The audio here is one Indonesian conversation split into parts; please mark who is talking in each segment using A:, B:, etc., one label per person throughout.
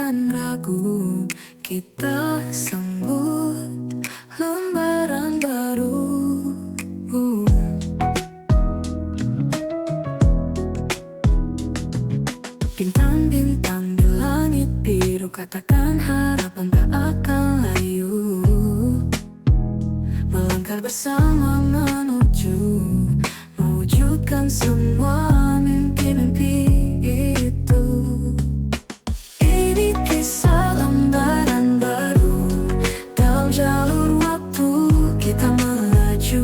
A: dan ragu, kita sambut lembaran baru. Bintang-bintang di langit biru, katakan harapan tak akan layu. Melangkah bersama menuju mewujudkan semua mimpi-mimpi itu. Ini kisah lembaran baru, dalam jalur waktu kita melaju.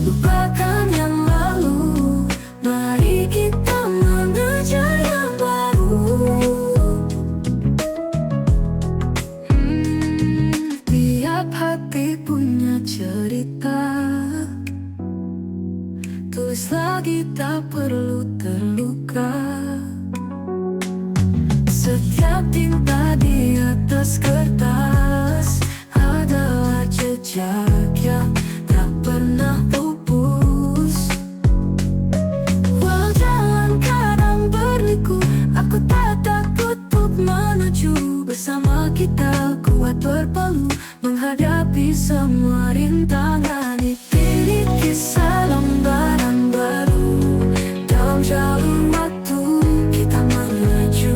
A: Lupakan yang lalu, mari kita mengejar yang baru. Tiap hati punya cerita, tulis lagi tak perlu terluka. Setiap tinta di atas kertas adalah jejak yang tak pernah pupus. Walau jalan kadang berliku, aku tak takut untuk menuju. Bersama kita kuat berpeluh menghadapi semua rintangan. Dipilih kisah lembaran baru, dalam jalur waktu kita melaju.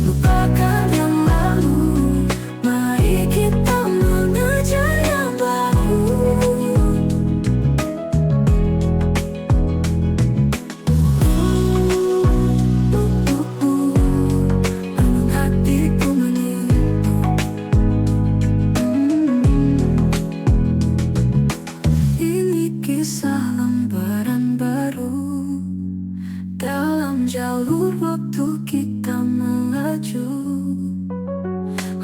A: Lupakan yang lalu, mari kita mengejar yang baru. Namun hatiku menipu. Ini kisah lembaran baru, dalam jalur waktu kita melaju.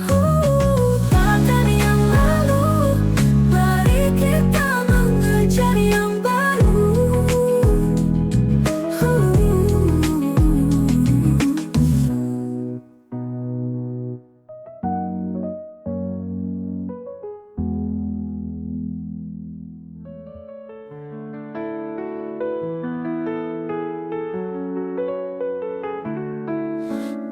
A: Lupakan yang lalu, mari kita mengejar yang baru.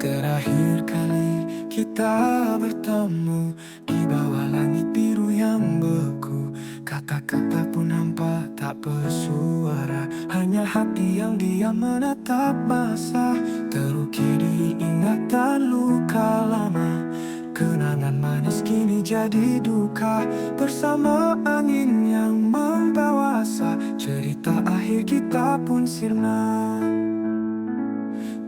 B: Terakhir kali kita bertemu di bawah langit biru yang beku. Kata-kata pun hampa tak bersuara, hanya hati yang diam menatap masa. Terukir di ingatan luka lama, kenangan manis kini jadi duka. Bersama angin yang membawa asa, cerita akhir kita pun sirna.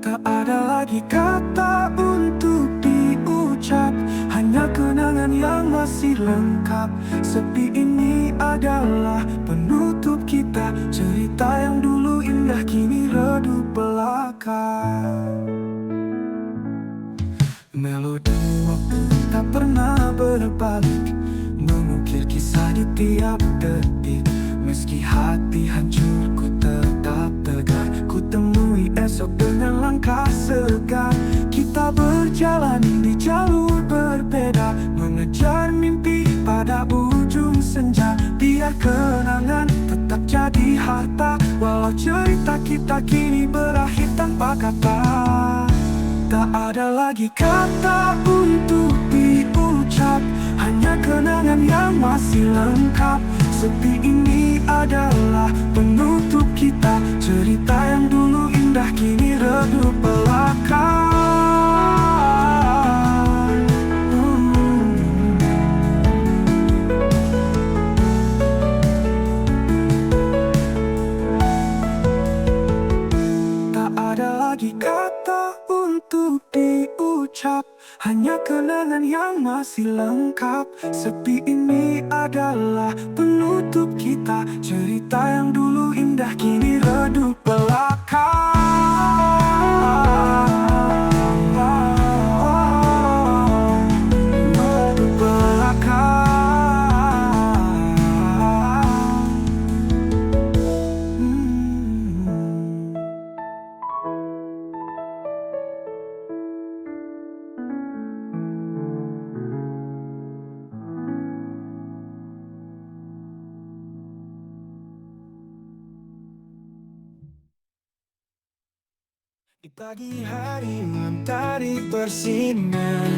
B: Tak ada lagi kata untuk diucap, hanya kenangan yang masih lengkap. Sepi ini adalah penutup kita, cerita yang dulu indah kini redup belaka. Melodi waktu tak pernah berbalik, mengukir kisah di tiap detik. Meski hati hancur, ku tetap tegar. Ku temui esok dengan langkah segar. Kita berjalan di jalur berbeda, mengejar mimpi pada ujung senja. Biar kenangan tetap jadi harta, walau cerita kita kini berakhir tanpa kata. Tak ada lagi kata untuk diucap, hanya kenangan yang masih lengkap. Sepi ini adalah penutup kita, cerita yang dulu indah kini redup belaka. Tak ada lagi kata untuk diucap, hanya kenangan yang masih lengkap. Sepi ini adalah penutup kita, cerita yang dulu indah kini redup belaka. Redup belaka. Pagi hari mentari bersinar,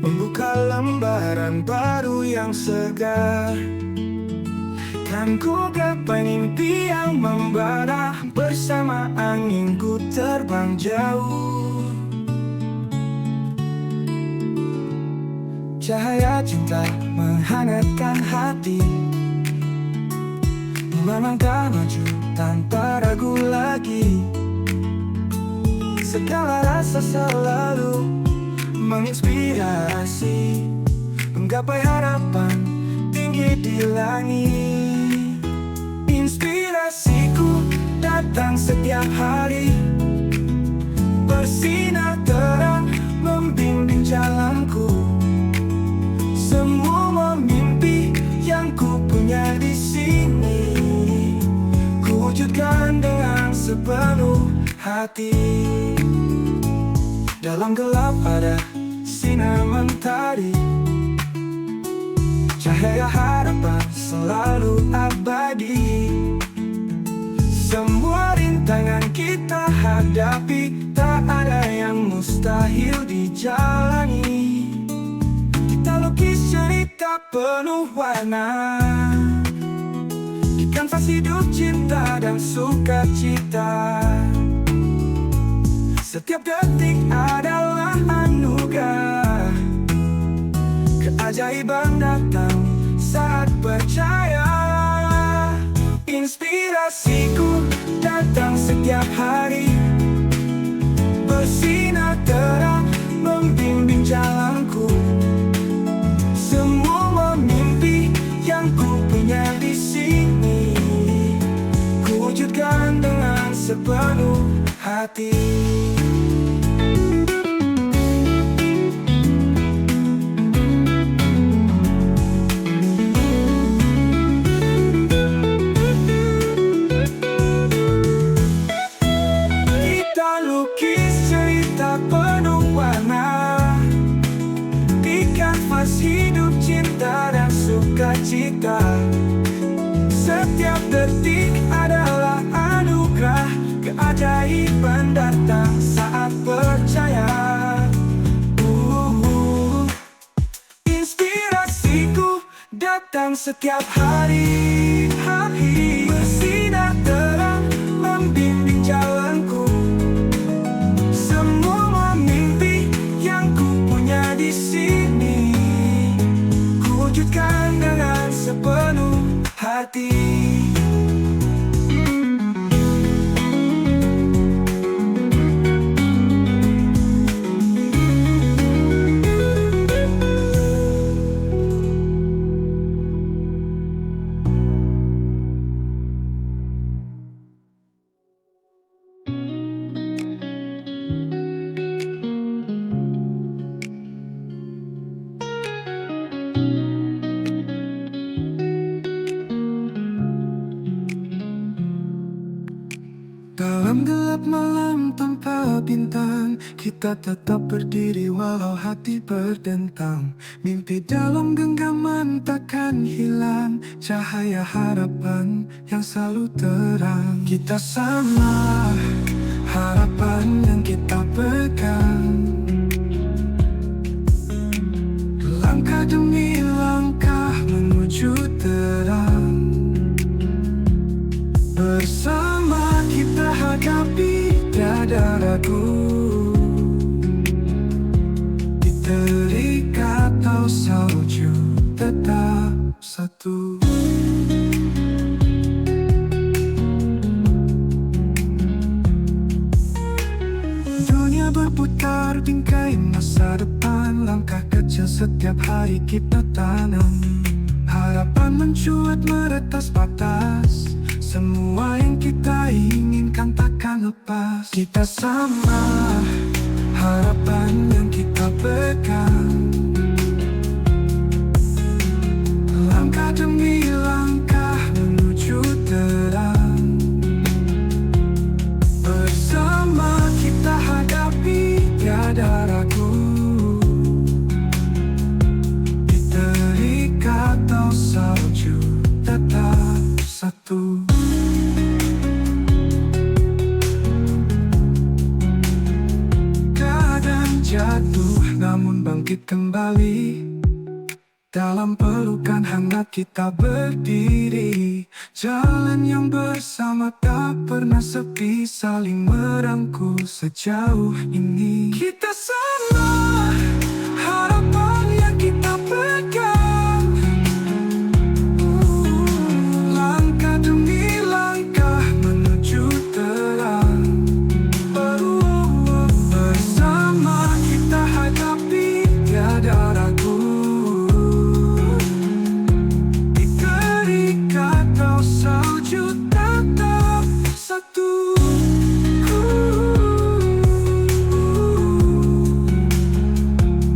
B: membuka lembaran baru yang segar. Kan ku gapai mimpi yang membara, bersama angin ku terbang jauh. Cahaya cinta menghangatkan hati, melangkah maju tanpa ragu lagi. Segala rasa selalu menginspirasi, menggapai harapan tinggi di langit. Inspirasiku datang setiap hari, bersinar terang membimbing jalanku. Semua mimpi yang ku punya di sini, ku wujudkan dengan sepenuh hati. Dalam gelap ada sinar mentari, cahaya harapan selalu abadi. Semua rintangan kita hadapi, tak ada yang mustahil dijalani. Kita lukis cerita penuh warna di kanvas hidup cinta dan sukacita. Setiap detik adalah anugerah, keajaiban datang saat percaya. Inspirasiku datang setiap hari, bersinar terang membimbing jalanku. Semua mimpi yang ku punya di sini, ku wujudkan dengan sepenuh hati. Hidup cinta dan sukacita, setiap detik adalah anugerah, keajaiban datang saat percaya. Inspirasiku datang setiap hari, bersinar terang membimbing jalanku. Semua mimpi yang ku punya di sini, wujudkan dengan sepenuh hati. Dalam gelap malam tanpa bintang, kita tetap berdiri walau hati berdentang. Mimpi dalam genggaman takkan hilang, cahaya harapan yang selalu terang. Kita sama, harapan yang kita pegang, langkah demi langkah menuju terang. Bersama kita hadapi, tiada ragu, di terik atau salju tetap satu. Dunia berputar bingkai masa depan, langkah kecil setiap hari kita tanam. Harapan mencuat meretas batas, semua yang kita inginkan takkan lepas. Kita sama, harapan yang kita pegang, langkah demi langkah menuju terang. Bersama kita hadapi, tiada ragu, di terik atau salju tetap satu. jatuh namun bangkit kembali. Dalam pelukan hangat kita berdiri. Jalan yang bersama tak pernah sepi, saling merangkul sejauh ini. Kita sama, harapan yang kita pegang. Langkah demi langkah menuju terang. Bersama kita hadapi, tiada ragu. Salju tetap satu.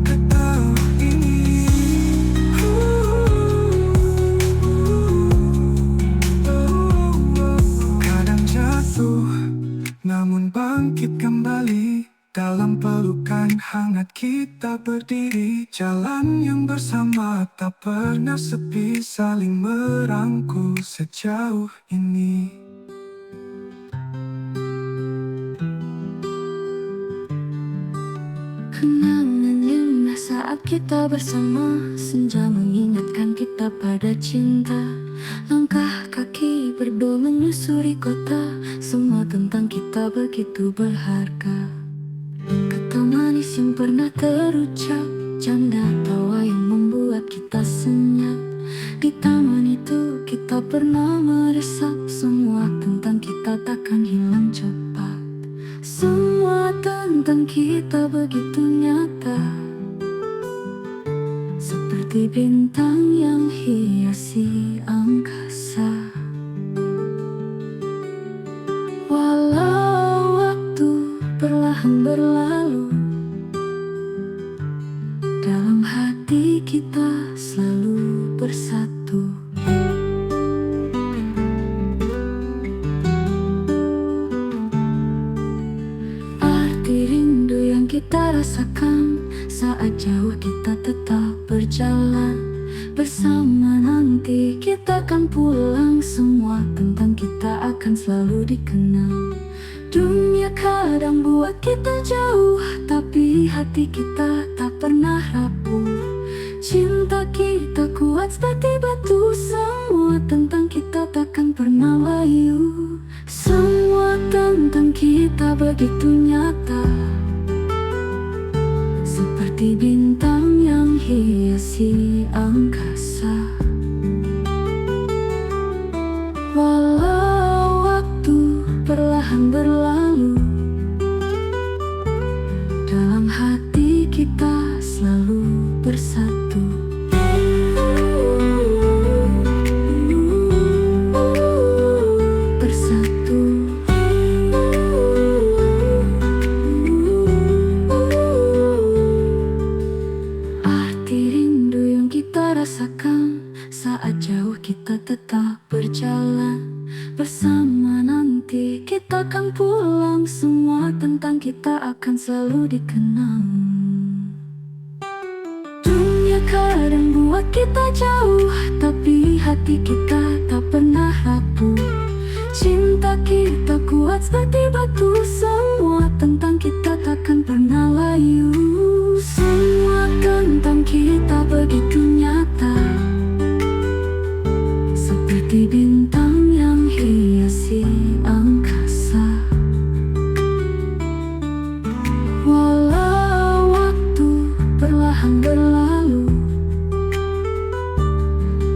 B: Kata ini kadang jatuh namun bangkit kembali. Dalam pelukan hangat kita berdiri. Jalan yang bersama tak pernah sepi, saling merangkul sejauh ini.
A: Kenangan indah saat kita bersama, senja mengingatkan kita pada cinta. Langkah kaki berdua menyusuri kota, semua tentang kita begitu berharga. Kata manis yang pernah terucap, canda tawa yang membuat kita senyap. Di taman itu kita pernah meresap, semua tentang kita takkan hilang cepat. Semua tentang kita begitu nyata, seperti bintang yang hiasi angkasa. Walau waktu perlahan berlalu, dalam hati kita selalu bersatu. Arti rindu yang kita rasakan saat jauh kita tetap berjalan. Bersama nanti kita akan pulang, semua tentang kita akan selalu dikenang. Dunia kadang buat kita jauh, tapi hati kita tak pernah rapuh. Cinta kita kuat seperti batu, semua tentang kita takkan pernah layu. Semua tentang kita begitu nyata, seperti bintang yang hiasi angkasa. Walau waktu perlahan berlalu, dalam hati kita selalu bersatu. Bersatu. Arti rindu yang kita rasakan saat jauh kita tetap berjalan. Bersama nanti kita akan pulang, semua tentang kita akan selalu dikenang. Dunia kadang buat kita jauh, tapi hati kita tak pernah rapuh. Cinta kita kuat seperti batu, semua tentang kita takkan pernah layu. Semua tentang kita begitu nyata, seperti bintang yang hiasi angkasa. Walau waktu perlahan berlalu,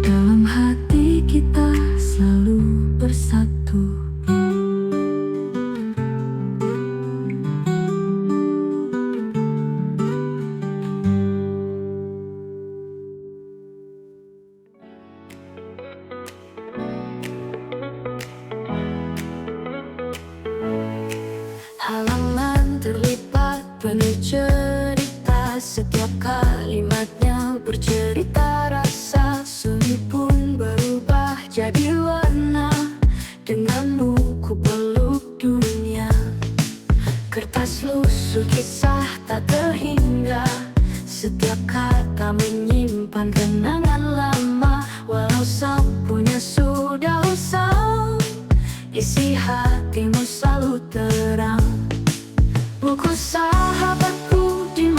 A: dalam hati kita selalu bersatu. Halaman terlipat penuh cerita, setiap kalimatnya bercerita rasa. Sunyi pun berubah jadi warna, denganmu ku peluk dunia. Kertas lusuh kisah tak terhingga, setiap kata menyimpan kenangan lama. Walau sapunya sudah usang, isi hatimu selalu terang. Buku sahabatku di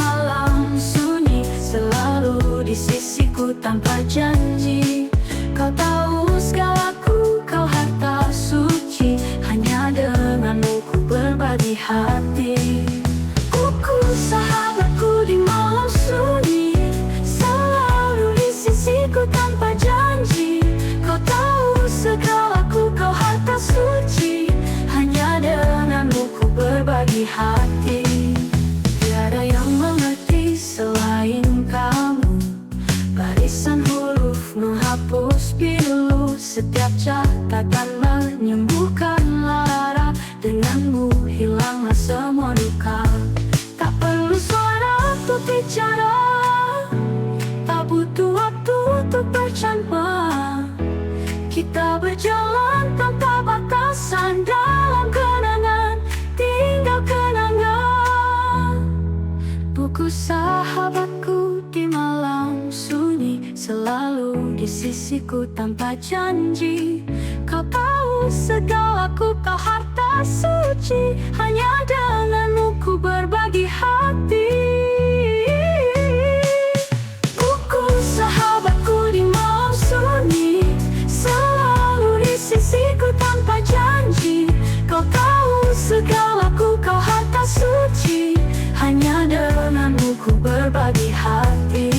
A: bicara, tak butuh waktu untuk bercanda. Kita berjalan tanpa batasan dalam kenangan, tinggal kenangan. Buku sahabatku di malam sunyi, selalu di sisiku tanpa janji. Kau tahu segalaku, kau harta suci, hanya denganmu ku berbagi hati. Buku sahabatku di malam sunyi, selalu di sisiku tanpa janji. Kau tahu segalaku, kau harta suci, hanya denganmu ku berbagi hati.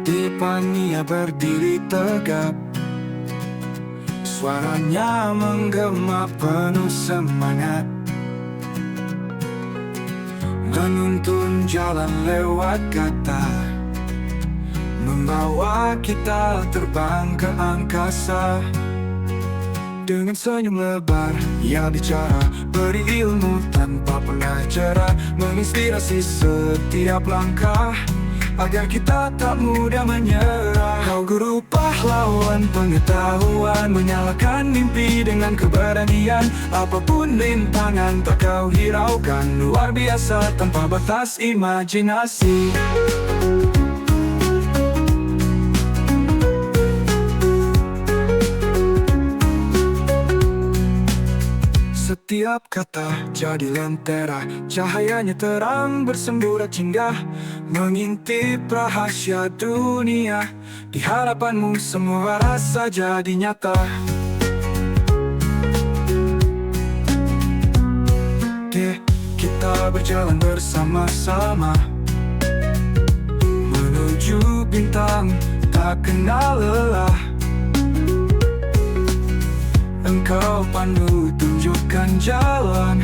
B: Di depan ia berdiri tegap, suaranya menggema penuh semangat, menuntun jalan lewat kata, membawa kita terbang ke angkasa. Dengan senyum lebar ia bicara, beri ilmu tanpa pernah jera, menginspirasi setiap langkah, agar kita tak mudah menyerah. Kau guru pahlawan pengetahuan, menyalakan mimpi dengan keberanian. Apapun rintangan tak kau hiraukan, luar biasa tanpa batas imajinasi. Setiap kata jadi lentera, cahayanya terang bersemburat hingga mengintip rahasia dunia. Di hadapanmu semua rasa jadi nyata. Kita berjalan bersama-sama menuju bintang tak kenal lelah. Engkau pandu tunjukkan jalan,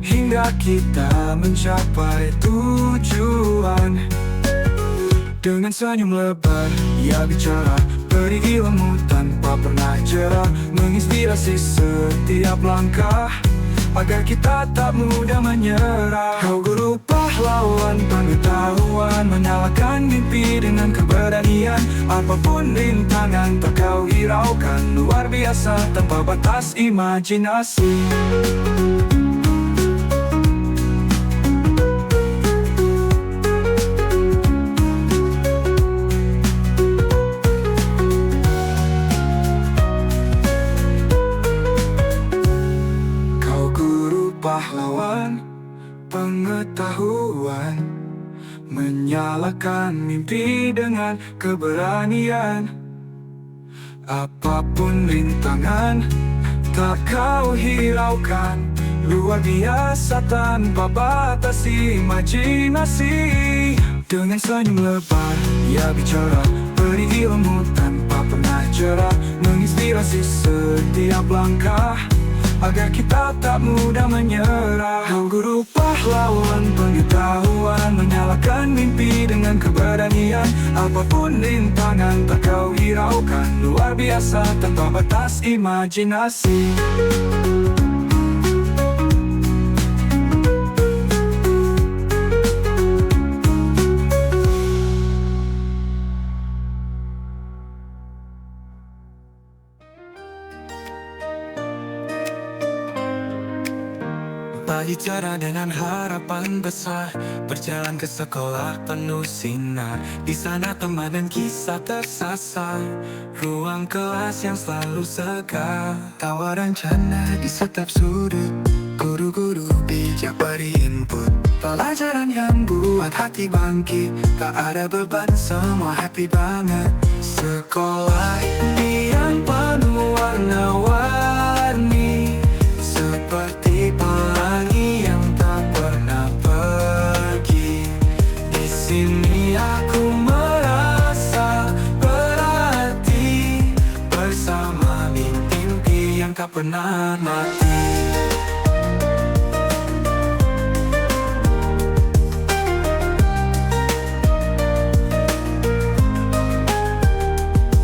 B: hingga kita mencapai tujuan. Dengan senyum lebar ia bicara, beri ilmu tanpa pernah jera, menginspirasi setiap langkah, agar kita tak mudah menyerah. Kau guru pahlawan pengetahuan, menyalakan mimpi dengan keberanian. Apapun rintangan tak kau hiraukan, luar biasa tanpa batas imajinasi. Pahlawan pengetahuan, menyalakan mimpi dengan keberanian. Apapun rintangan tak kau hiraukan, luar biasa tanpa batas imajinasi. Dengan senyum lebar ia bicara, beri ilmu tanpa pernah jera, menginspirasi setiap langkah, agar kita tak mudah menyerah. Kau guru pahlawan pengetahuan, menyalakan mimpi dengan keberanian. Apapun rintangan tak kau hiraukan, luar biasa tanpa batas imajinasi. Bicara dengan harapan besar, berjalan ke sekolah penuh sinar. Di sana teman dan kisah tersasar, ruang kelas yang selalu segar. Tawa rencana di setiap sudut, guru-guru bijak beri input. Pelajaran yang buat hati bangkit, tak ada beban, semua happy banget. Sekolah impian penuh warna-warni, seperti pelangi yang tak pernah pergi. Di sini aku merasa berarti, bersama mimpi yang yang tak pernah mati.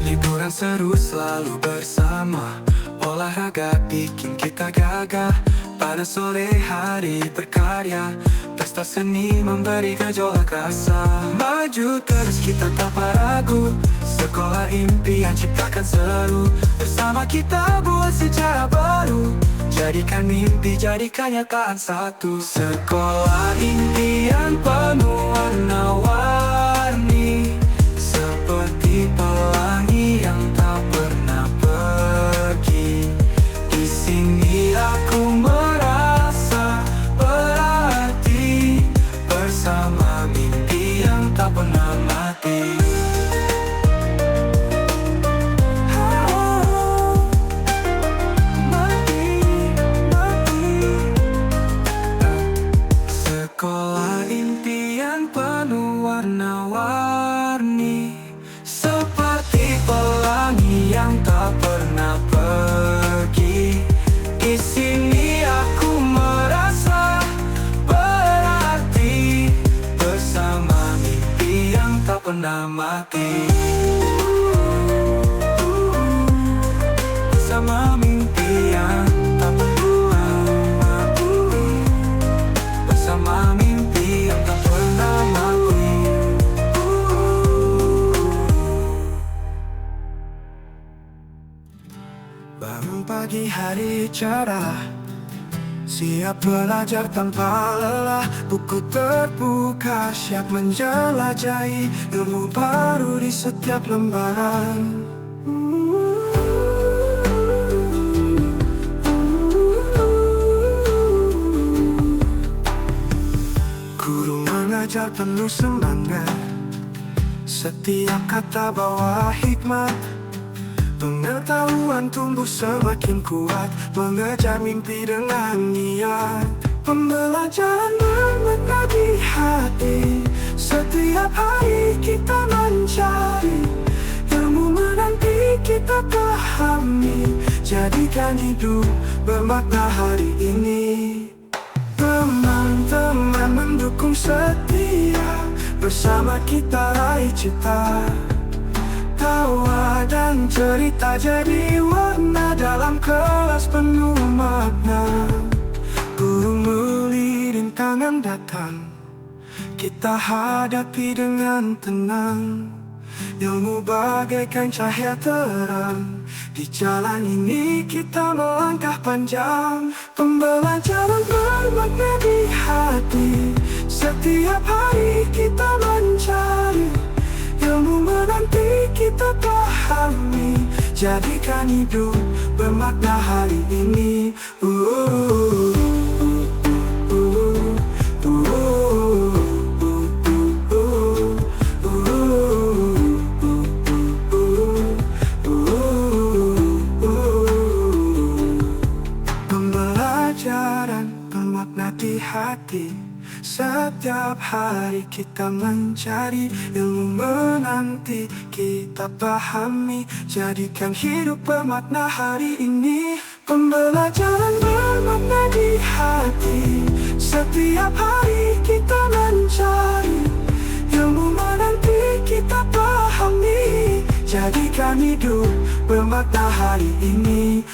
B: Liburan seru selalu bersama, olahraga bikin kita gagah. Pada sore hari berkarya, pesta seni memberi gejolak rasa. Maju terus kita tanpa ragu, sekolah impian ciptakan seru. Bersama kita buat sejarah baru, jadikan mimpi, jadikan nyataan satu. Sekolah impian penuh warna-warni, seperti pelangi yang tak pernah pergi. Di sini aku merasa berarti, bersama mimpi yang tak pernah mati. Sekolah impian penuh warna-warni, seperti pelangi yang tak pernah pergi. Di sini aku merasa berarti, bersama mimpi yang tak pernah mati. Bersama mimpi yang tak pernah mati. Bersama mimpi yang tak pernah mati. Bangun pagi hari cerah, siap belajar tanpa lelah. Buku terbuka, siap menjelajahi ilmu baru di setiap lembaran. Guru mengajar penuh semangat, setiap kata bawa hikmat. Pengetahuan tumbuh semakin kuat, mengejar mimpi dengan niat. Pembelajaran bermakna di hati, setiap hari kita mencari ilmu menanti kita pahami, jadikan hidup bermakna hari ini. Teman-teman mendukung setia, bersama kita raih cita. Tawa dan cerita jadi warna dalam kelas penuh makna. Burung melilin tangan datang, kita hadapi dengan tenang. Ilmu bagaikan cahaya terang, di jalan ini kita melangkah panjang. Pembelajaran bermakna di hati, setiap hari kita mencari ilmu menanti kita pahami, jadikan hidup bermakna hari ini. Pembelajaran bermakna di hati, setiap hari kita mencari ilmu menanti kita pahami, jadikan hidup bermakna hari ini. Pembelajaran bermakna di hati, setiap hari kita mencari ilmu menanti kita pahami, jadikan hidup bermakna hari ini.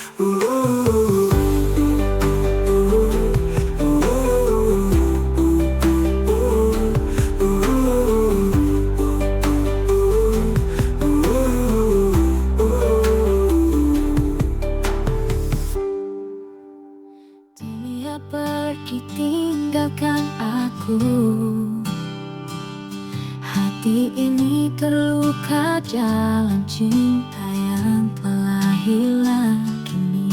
A: Dia pergi tinggalkan aku, hati ini terluka dalam cinta yang telah hilang. Kini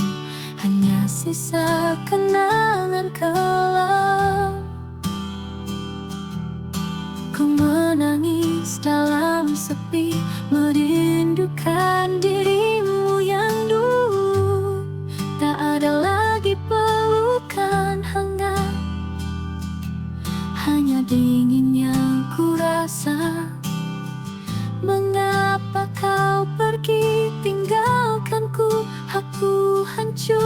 A: hanya sisa kenangan kelam. Ku menangis dalam sepi, merindukan dirimu yang dulu. Tak ada lagi pelukan hangat, hanya dingin yang ku rasa. Mengapa kau pergi tinggalkanku, aku hancur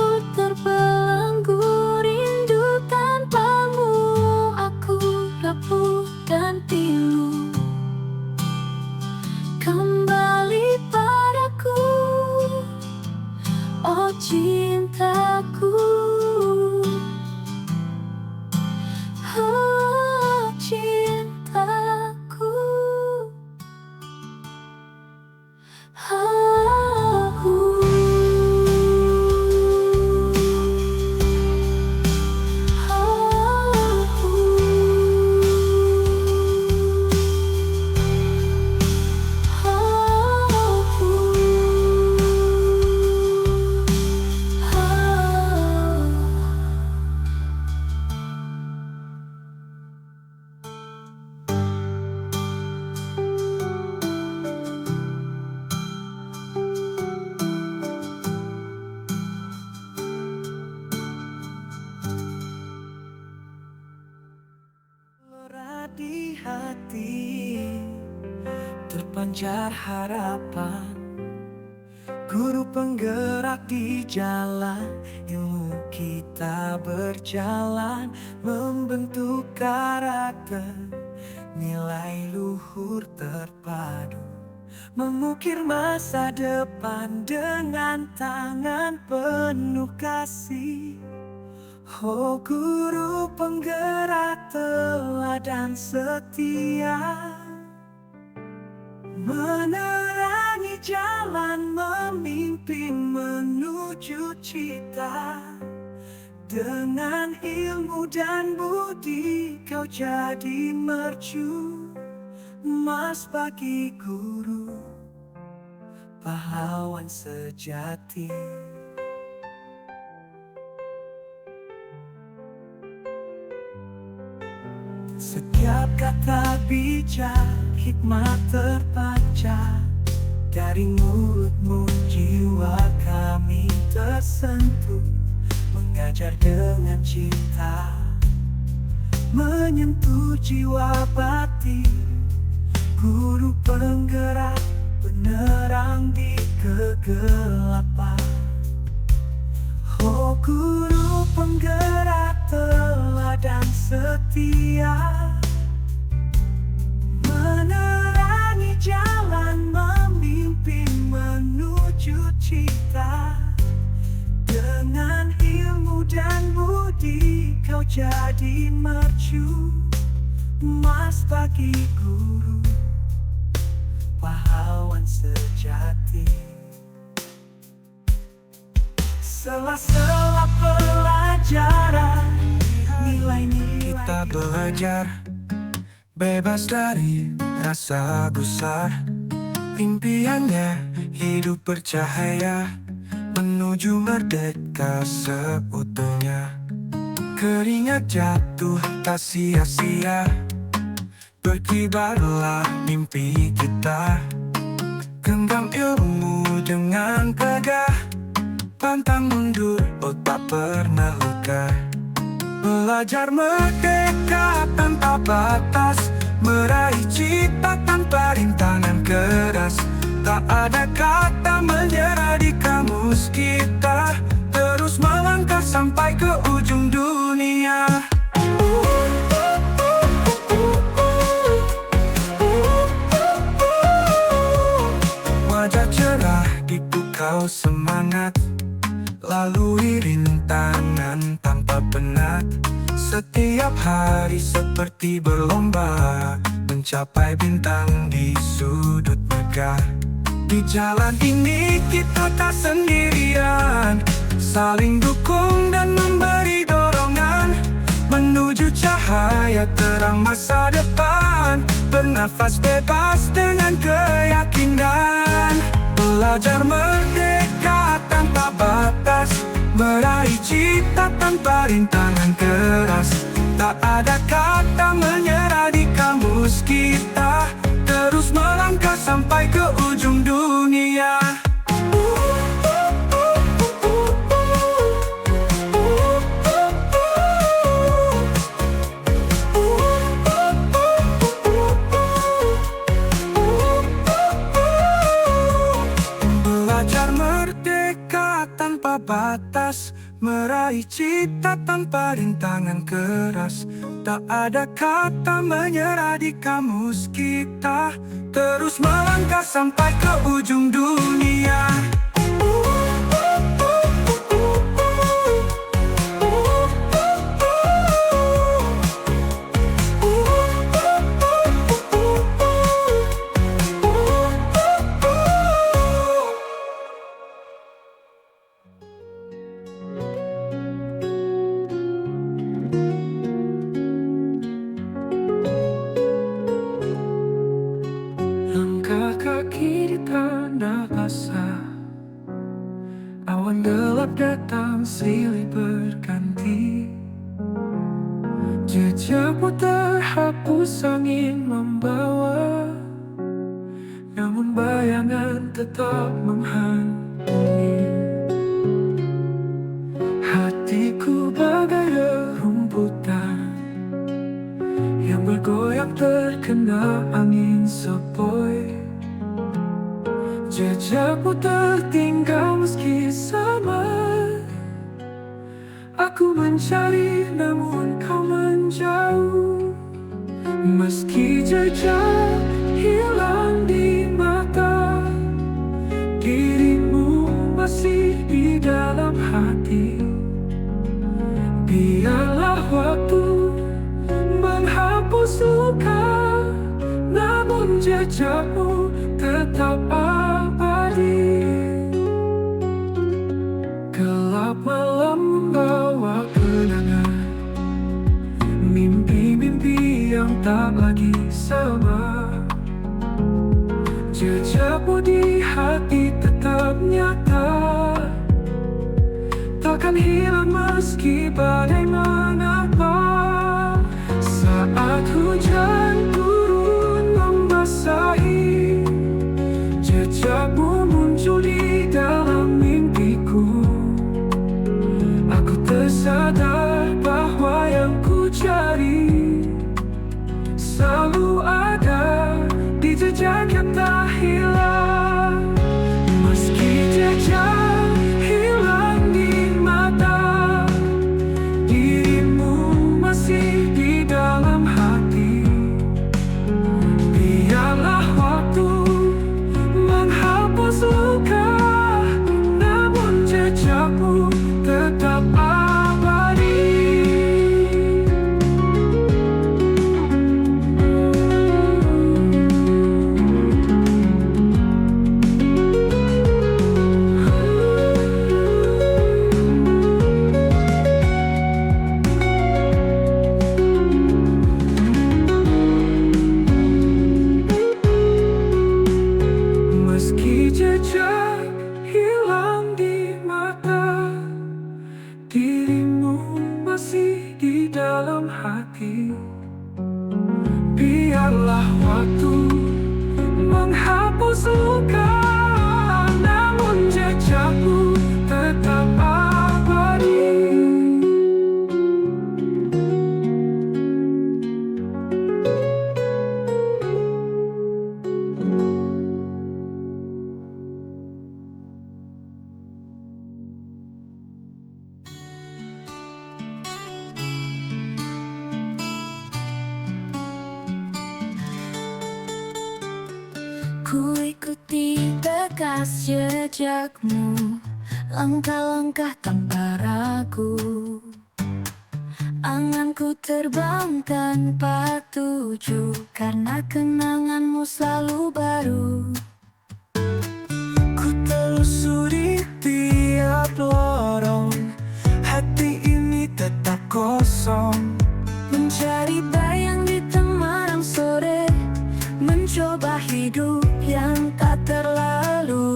A: Oh cintaku, oh cintaku,
B: Gelora di hati terpancar harapan, guru penggerak di jalan, ilmu kita berjalan membentuk karakter, nilai luhur terpadu, mengukir masa depan dengan tangan penuh kasih. Oh guru penggerak teladan setia, menerangi jalan memimpin menuju cita. Dengan ilmu dan budi kau jadi mercu emas bagi guru, pahlawan sejati. Setiap kata bijak, hikmat terpancar dari mulutmu, jiwa kami tersentuh, mengajar dengan cinta, menyentuh jiwa batin. Guru penggerak, penerang di kegelapan. Oh guru penggerak teladan setia, menerangi jalan memimpin menuju cita. Dengan ilmu dan budi kau jadi mercu emas bagi guru, pahlawan sejati. Sela-sela pelajaran, nilai-nilai kita belajar, bebas dari rasa gusar. Impiannya hidup bercahaya, menuju merdeka seutuhnya. Keringat jatuh tak sia-sia, berkibarlah mimpi kita. Genggam ilmu dengan tegah, pantang mundur, oh tak pernah lega. Belajar merdeka tanpa batas, meraih cita tanpa rintangan keras. Tak ada kata menyerah di kamus kita, terus melangkah sampai ke ujung dunia. Wajah cerah di pukau semangat, lalui rintangan tanpa penat. Setiap hari seperti berlomba, mencapai bintang di sudut megah. Di jalan ini kita tak sendirian, saling dukung dan memberi dorongan, menuju cahaya terang masa depan. Bernafas bebas dengan keyakinan, belajar merdeka tanpa batas, meraih cita tanpa rintangan keras. Tak ada kata menyerah di kamus kita, terus melangkah sampai ke ujung dunia. Belajar merdeka tanpa batas, meraih cita tanpa rintangan keras. Tak ada kata menyerah di kamus kita, terus melangkah sampai ke ujung dunia. datang silih berganti. Jejakmu terhapus angin membawa, namun bayangan tetap menghantui. Hatiku bagai rerumputan yang bergoyang terkena angin sepoi. Jejakmu tertinggal meski samar. Aku mencari namun kau menjauh. Meski jejak hilang di mata, dirimu masih di dalam hati. Biarlah waktu menghapus luka, namun jejakmu tetap abadi. Gelap malam membawa kenangan, mimpi-mimpi yang tak lagi sama. Jejakmu di hati tetap nyata, takkan hilang meski badai menapa. Saat hujan turun membasahi, jejakmu muncul di dalam mimpiku. Aku tersadar bahwa yang ku cari selalu ada di jejak yang tak hilang. Meski jejak hilang di mata, dirimu masih di dalam hati. Biarlah waktu menghapus luka, namun jejakmu tetap abadi. Meski jejak hilang di mata, dirimu masih di dalam hati. Biarlah waktu menghapus luka, namun jejakmu tetap abadi.
A: Ku ikuti bekas jejakmu, langkah-langkah tanpa ragu. Anganku terbang tanpa tuju, karena kenanganmu selalu baru.
B: Ku telusuri tiap lorong, hati ini tetap kosong.
A: Mencari bayang di temaram sore, mencoba hidup yang tak terlalu.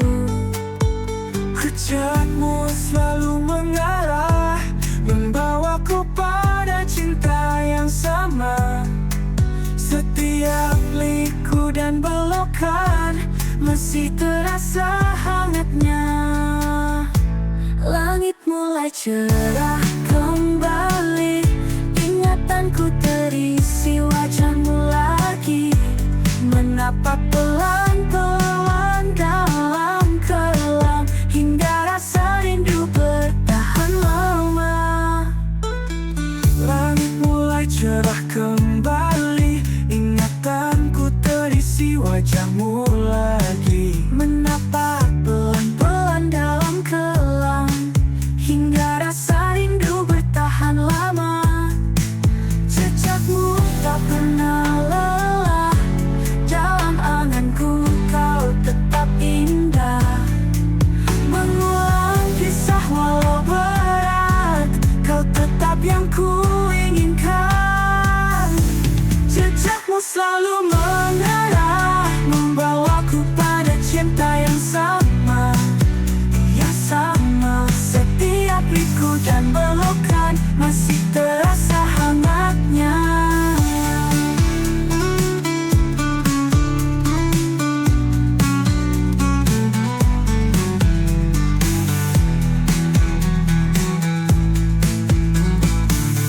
B: Jejakmu selalu mengarah, membawaku pada cinta yang sama. Setiap liku dan belokan masih terasa hangatnya.
A: Langit mulai cerah kembali, ingatanku terisi wajahmu lagi. Menatap pelan-pelan dalam kelam, hingga rasa rindu bertahan lama.
B: Langit mulai cerah kembali, ingatanku terisi wajahmu lagi.
A: Menatap pelan-pelan dalam kelam, hingga rasa rindu bertahan lama. Jejakmu tak pernah lelah, dalam anganku kau tetap indah. Mengulang kisah walau berat, kau tetap yang ku inginkan. Jejakmu selalu mengarah, membawaku pada cinta yang sama. Ya sama, setiap
B: liku dan belokan masih terasa hangatnya.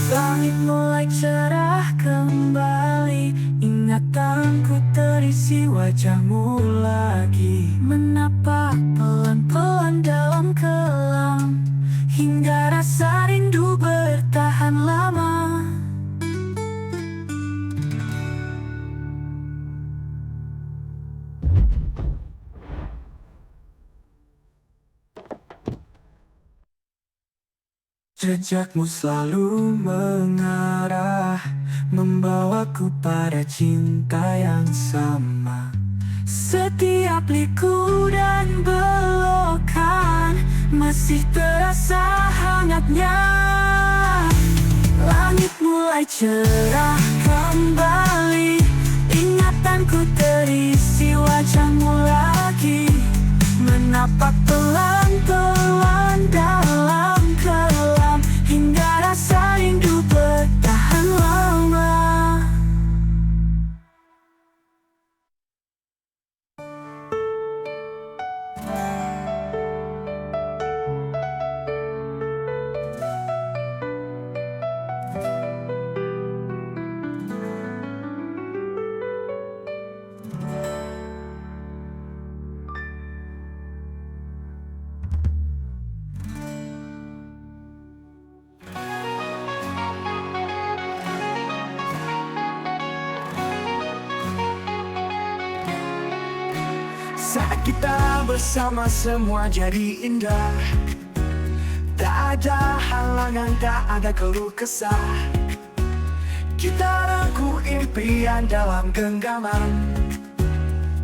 B: Langit mulai cerah kembali, ingatanku terisi wajahmu lagi. Menapa pelan-pelan dalam kelam, hingga rasa rindu bertahan lama. Jejakmu selalu mengarah, membawaku pada cinta yang sama. Setiap liku dan belokan masih terasa hangatnya. Langit mulai cerah kembali, ingatanku terisi wajahmu lagi. Menapak pelan-pelan dalam kelam, hingga rasa rindu bertahan lama. Saat kita bersama semua jadi indah, tak ada halangan, tak ada keluh kesah. Kita rengkuh impian dalam genggaman,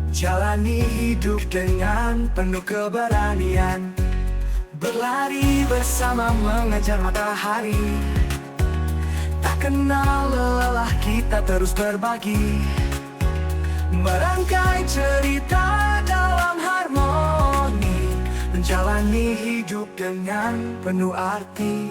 B: jalani hidup dengan penuh keberanian. Berlari bersama mengejar matahari, tak kenal lelah kita terus berbagi. Merangkai cerita dalam harmoni, menjalani hidup dengan penuh arti.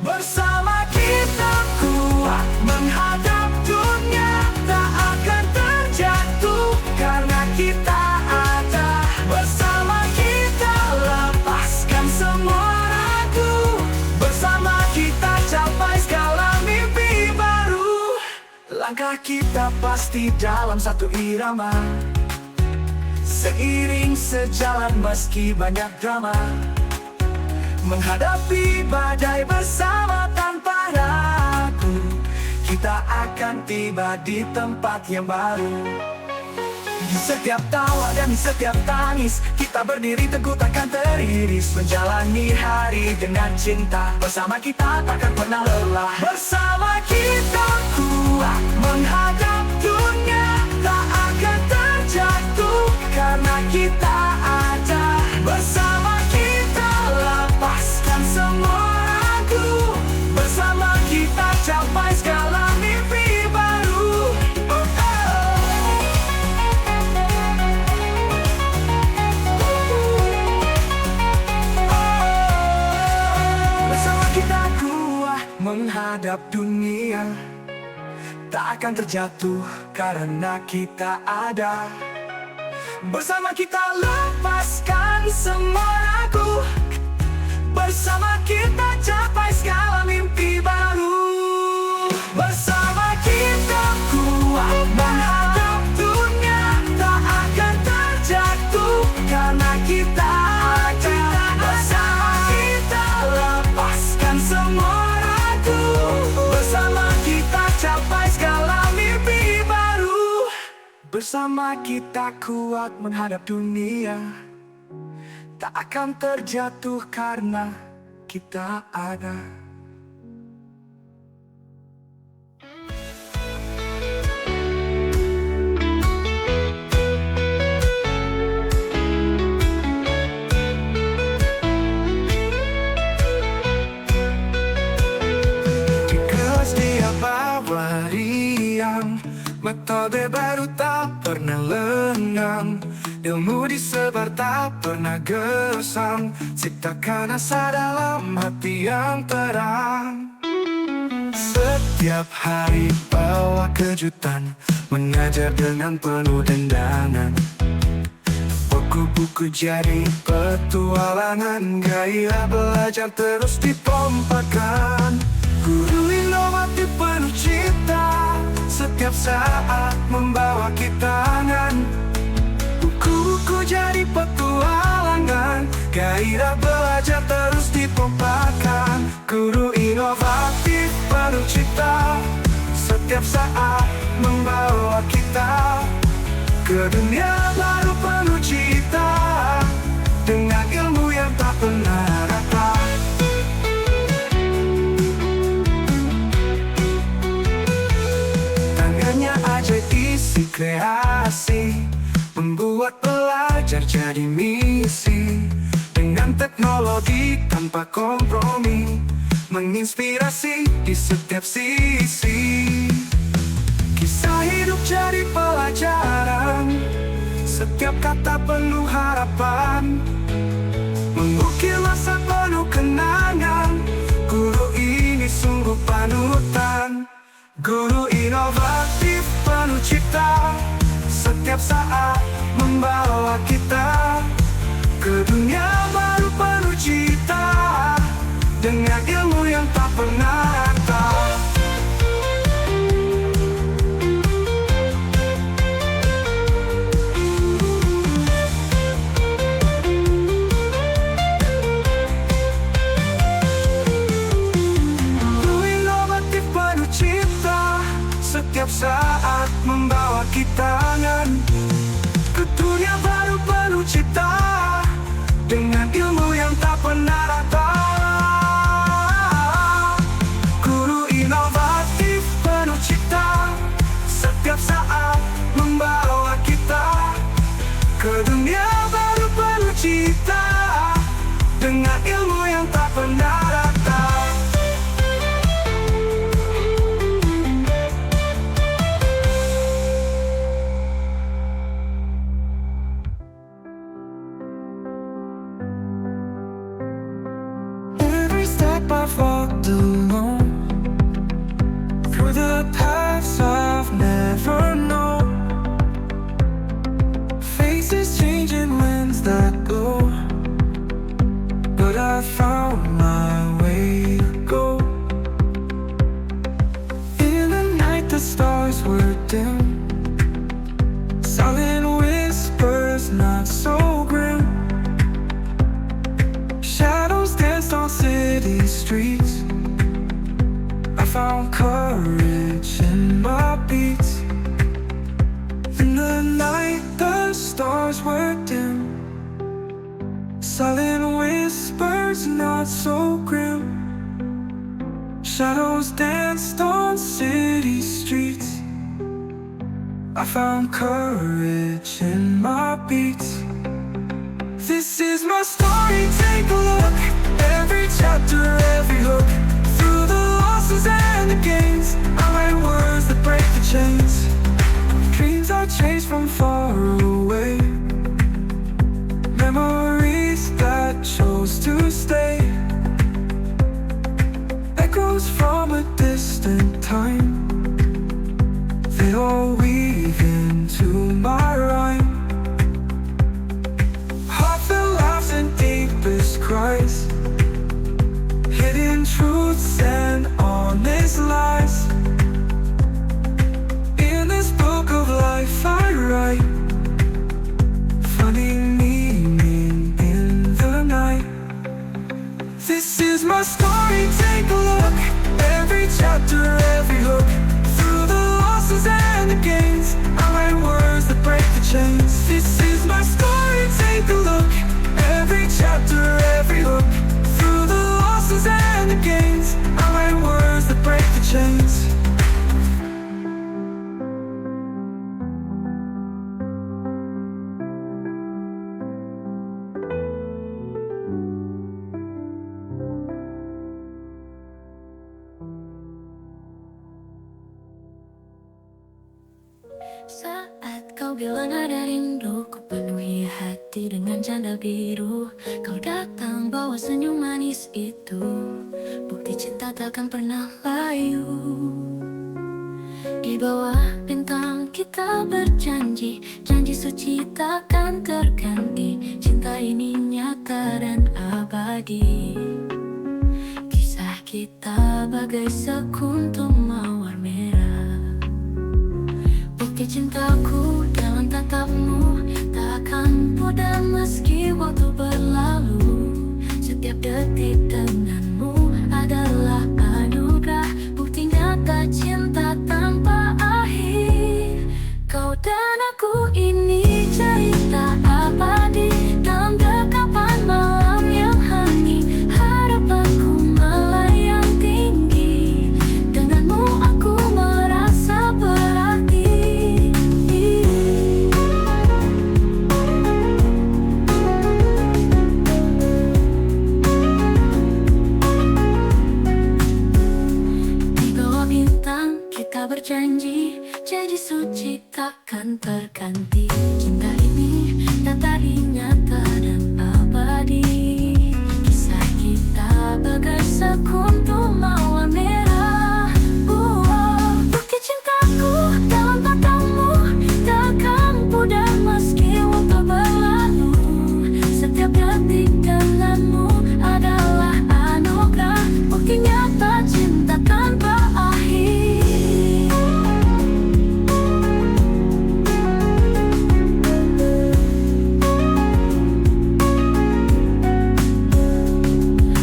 B: Bersama kita kuat menghadap dunia, tak akan terjatuh karena kita ada. Bersama kita lepaskan semua ragu, bersama kita capai segala mimpi baru. Langkah kita pasti dalam satu irama, seiring sejalan meski banyak drama. Menghadapi badai bersama tanpa ragu, kita akan tiba di tempat yang baru. Di setiap tawa dan di setiap tangis, kita berdiri teguh takkan teriris. Menjalani hari dengan cinta, bersama kita takkan pernah lelah. Bersama kita kuat menghadap dunia, tak akan terjatuh karena kita ada. Bersama kita lepaskan semua ragu, bersama kita capai segala mimpi baru. Bersama kita kuat menghadap dunia, tak akan terjatuh karena kita ada. Bersama kita lepaskan semua ragu, bersama kita capai segala mimpi baru. Bersama kita kuat menghadap dunia, tak akan terjatuh karena kita ada. Bersama kita lepaskan semua ragu, bersama kita capai segala mimpi baru. Bersama kita kuat menghadap dunia, tak akan terjatuh karena kita ada. Metode baru tak pernah lengang, Ilmu disebar tak pernah gersang, ciptakan asa dalam hati yang terang. Setiap hari bawa kejutan, mengajar dengan penuh dendangan. Buku-buku jadi petualangan, gairah belajar terus dipompakan. Guru inovatif penuh cita, setiap saat membawa kitangan. Buku-buku jadi petualangan, gairah belajar terus dipompakan. Guru inovatif penuh cita, setiap saat membawa kita ke dunia baru penuh cita, dengan ilmu yang tak pernah rata. Tangannya ajaib isi kreasi, membuat belajar jadi misi. Dengan teknologi tanpa kompromi, menginspirasi di setiap sisi. Kisah hidup jadi pelajaran, setiap kata penuh harapan. Mengukir masa penuh kenangan, guru ini sungguh panutan. Guru inovatif penuh cipta, setiap saat membawa kita ke dunia baru penuh cita, dengan ilmu yang tak pernah rata. Setiap saat membawa kitangan ke dunia baru penuh cipta, dengan ilmu yang tak pernah rata. Guru inovatif penuh cipta, setiap saat membawa kita ke dunia baru penuh cipta, dengan ilmu yang tak pernah rata. I've walked alone through the paths I've never known. Faces changing, winds that blow, but I found my way to go. In the night the stars were dim, silent whispers not so grim. Shadows danced on city streets, I found courage in my beats. In the night the stars were dim, silent whispers not so grim. Shadows danced on city streets, I found courage in my beats. This is my story, take a look. Every chapter, every hook, through the losses and the gains, I write words that break the chains. Dreams I chase from far away, memories that chose to stay. Echoes from a distant time, they all weave into my rhyme. Heartfelt laughs and deepest cries, hidden truths and honest lies. In this book of life I write, finding meaning in the night. This is my story, take a look. Every chapter, every hook, through the losses and the gains, I write words that break the chains. This is my story, take a look. Every chapter, every hook, through the losses and the gains, I write words that break the chains.
A: Saat kau bilang ada rindu, ku penuhi dengan canda biru. Kau datang bawa senyum manis itu, bukti cinta takkan pernah layu. Di bawah bintang kita berjanji, janji suci takkan terganti. Cinta ini nyata dan abadi. Kisah kita bagai sekuntum mawar merah. Bukti cintaku dalam tatapmu takkan pudar meski waktu berlalu. Setiap detik denganmu adalah anugerah, bukti nyata cinta tanpa akhir. Kau dan aku ini cerita abadi dalam dekapan malam yang hening. Harapanku melayang tinggi, denganmu aku merasa berarti. Di bawah bintang kita berjanji, janji suci takkan terganti. Cinta ini nyata nyata dan abadi. Kisah kita bagai sekuntum mawar merah. Bukti cintaku dalam matamu takkan pudar meski waktu berlalu. Setiap detik denganmu adalah anugerah, bukti nyata cinta tanpa akhir.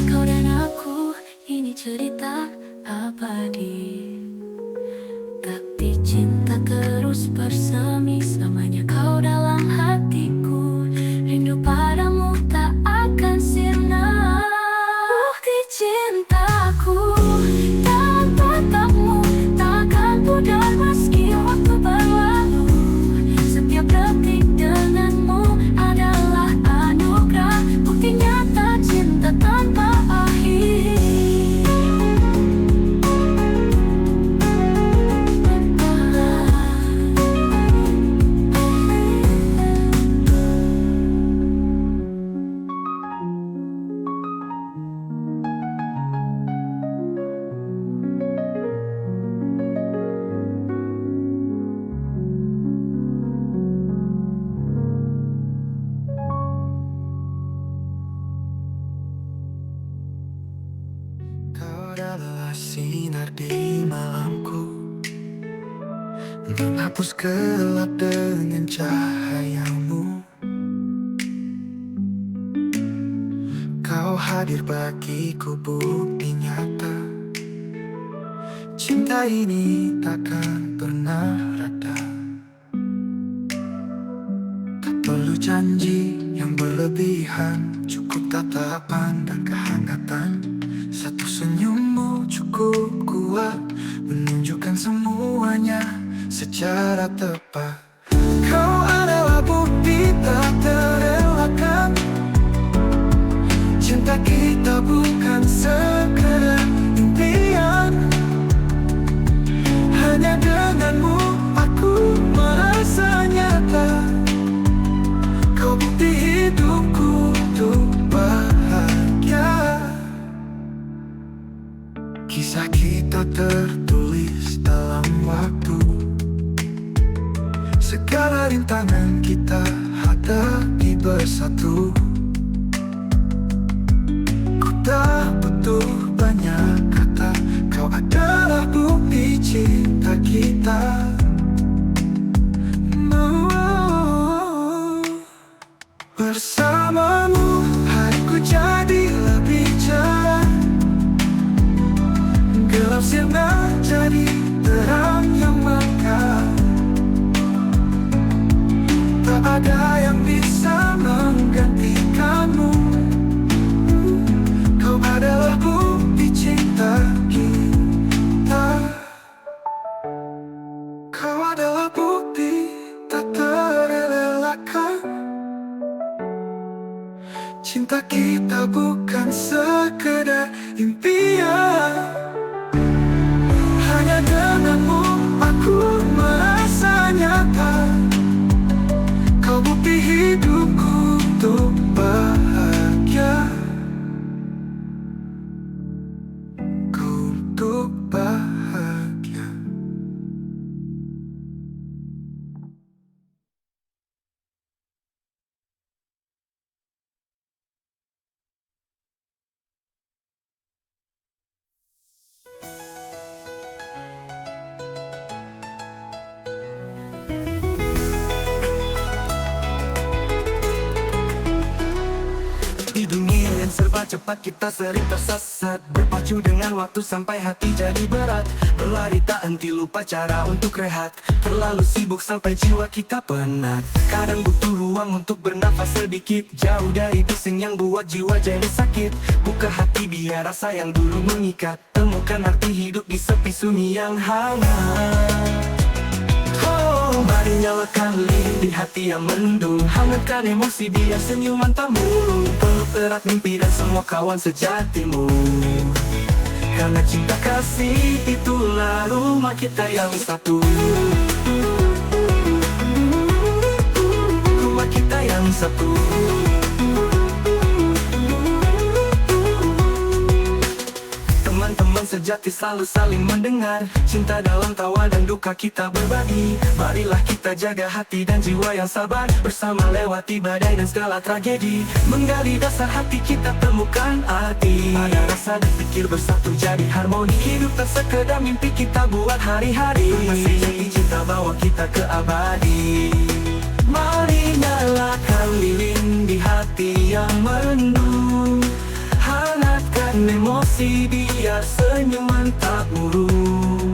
A: Kau dan aku ini cerita abadi, tapi cinta terus bersemi selamanya. Kau dalam hatiku, rindu padamu tak akan sirna. Bukti cintaku dalam tatapmu takkan pudar meski waktu berlalu. Setiap detik denganmu adalah anugerah, bukti nyata cinta tanpa akhir.
B: Kau adalah sinar di malamku, menghapus gelap dengan cahayamu. Kau hadir bagiku, bukti nyata cinta ini takkan pernah reda. Tak perlu janji yang berlebihan, cukup tatapan dan kehangatan. Satu senyummu cukup kuat, menunjukkan semuanya secara tepat. Kau adalah bukti tak terelakkan, cinta kita bukan sekedar impian. Hanya denganmu aku merasa nyata. Kau bukti hidupku untuk bahagia. Kisah kita tertulis dalam waktu, segala rintangan kita hadapi bersatu. Ku tak butuh banyak kata, kau adalah bukti cinta kita. Bersamamu hariku jadi lebih cerah, gelap sirna jadi terang yang mekar. Tak ada yang bisa menggantikanmu. Kau adalah bukti cinta kita. Kau adalah bukti tak terelakkan, cinta kita bukan sekedar impian. cepat kita sering tersesat, berpacu dengan waktu sampai hati jadi berat. Berlari tak henti, lupa cara untuk rehat, terlalu sibuk sampai jiwa kita penat. Kadang butuh ruang untuk bernafas sedikit, jauh dari bising yang buat jiwa jadi sakit. Buka hati biar rasa yang dulu mengikat, temukan arti hidup di sepi sunyi yang hangat. Oh, mari nyalakan lilin di hati yang mendung, hangatkan emosi biar senyuman tak murung. Peluk erat mimpi dan semua kawan sejatimu, karena cinta kasih itulah rumah kita yang satu. Rumah kita yang satu. Teman-teman sejati selalu saling mendengar, cinta dalam tawa dan duka kita berbagi. Marilah kita jaga hati dan jiwa yang sabar, bersama lewati badai dan segala tragedi. Menggali dasar hati kita temukan arti, ada rasa dan pikir bersatu jadi harmoni. Hidup tak sekedar mimpi kita buat hari-hari, masih jadi cinta bawa kita ke abadi. Mari nyalakan lilin di hati yang mendung, hangatkan emosi biar senyuman tak murung.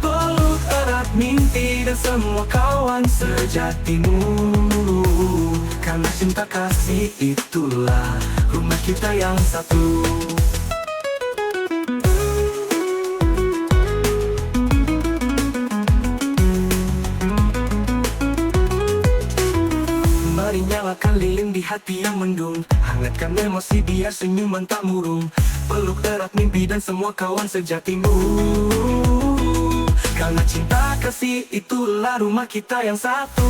B: Peluk erat mimpi dan semua kawan sejatimu, karena cinta kasih itulah rumah kita yang satu. Mari nyalakan lilin di hati yang mendung, hangatkan emosi biar senyuman tak murung. Peluk erat mimpi dan semua kawan sejatimu, karena cinta kasih itulah rumah kita yang satu.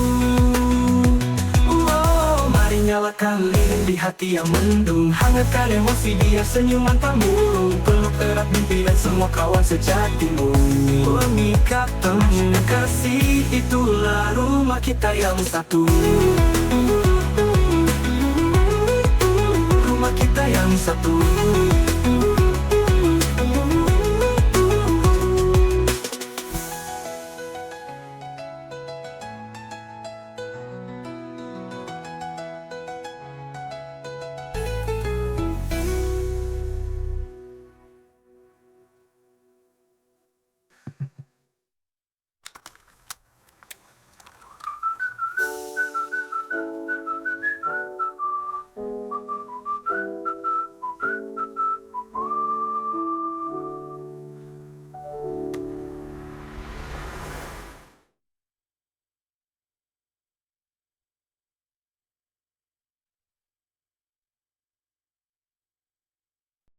B: Oh, mari nyalakan lilin di hati yang mendung, hangatkan emosi biar senyuman tak murung. Peluk erat mimpi dan semua kawan sejatimu, mengikat temu kasih itulah rumah kita yang satu. Rumah kita yang satu.